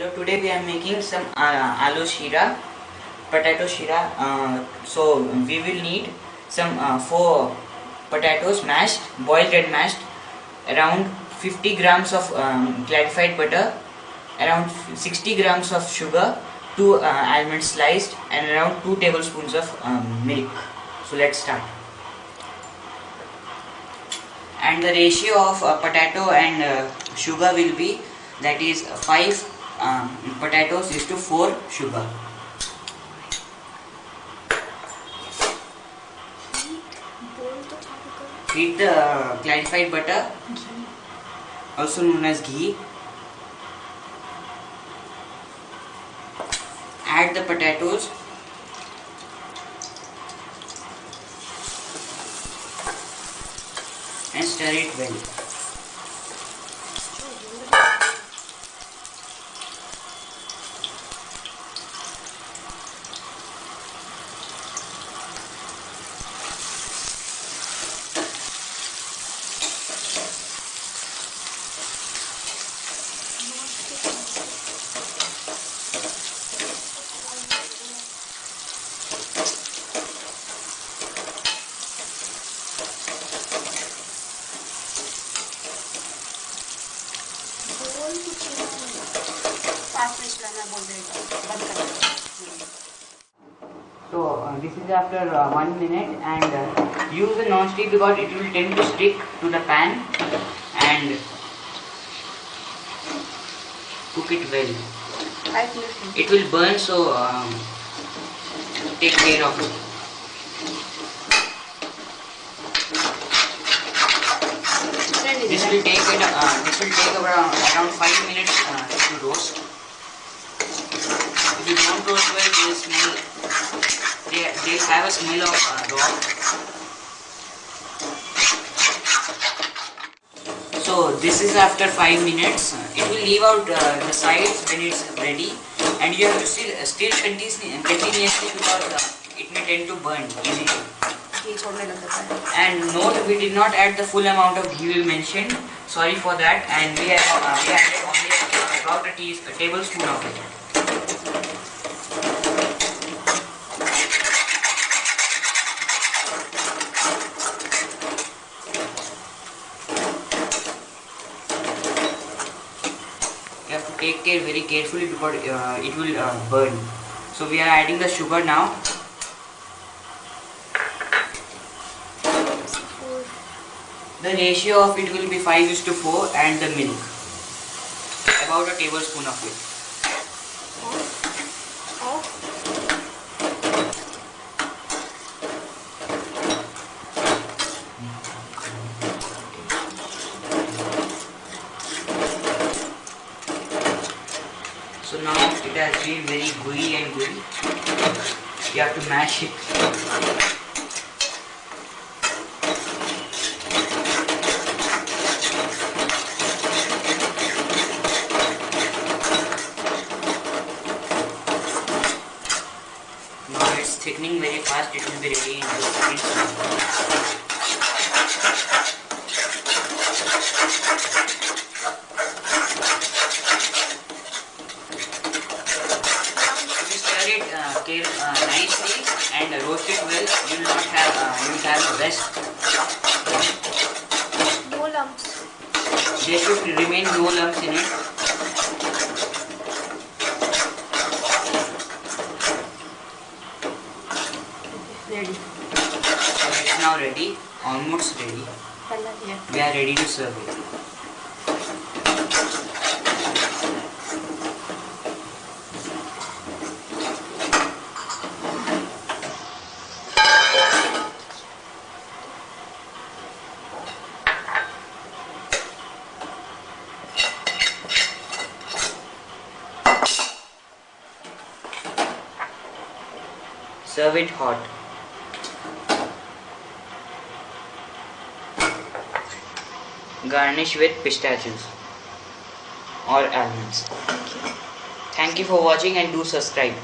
Hello, today we are making some aloo sheera, potato sheera. So we will need some 4 potatoes mashed, boiled and mashed, around 50 grams of clarified butter, around 60 grams of sugar, 2 almonds sliced, and around 2 tablespoons of milk. So let's start. And the ratio of potato and sugar will be, that is 5 potatoes is to 4 sugar. Heat the clarified butter, also known as ghee. Add the potatoes. And stir it well. So this is after 1 minute, and use a non-stick because it will tend to stick to the pan, and cook it well. It will burn, so take care of it. This will take around 5 minutes to roast. If you don't roast well, they'll have a smell of raw. So this is after 5 minutes. It will leave out the sides when it's ready, and you have to still continuously because it may tend to burn easily. And note, we did not add the full amount of ghee we mentioned. Sorry for that. And we added only about a tablespoon of it. You have to take care very carefully because it will burn. So we are adding the sugar now. The ratio of it will be 5:4, and the milk, about a tablespoon of it. So now it has been very gooey and gooey. You have to mash it. It's thickening very fast. It will be ready in 2 seconds. If you stir it nicely and roast it well, you will have a rest. No lumps. There should remain no lumps in it. Ready. So it's now ready, almost ready. We are ready to serve it. Serve it hot. Garnish with pistachios or almonds. Thank you for watching, and do subscribe.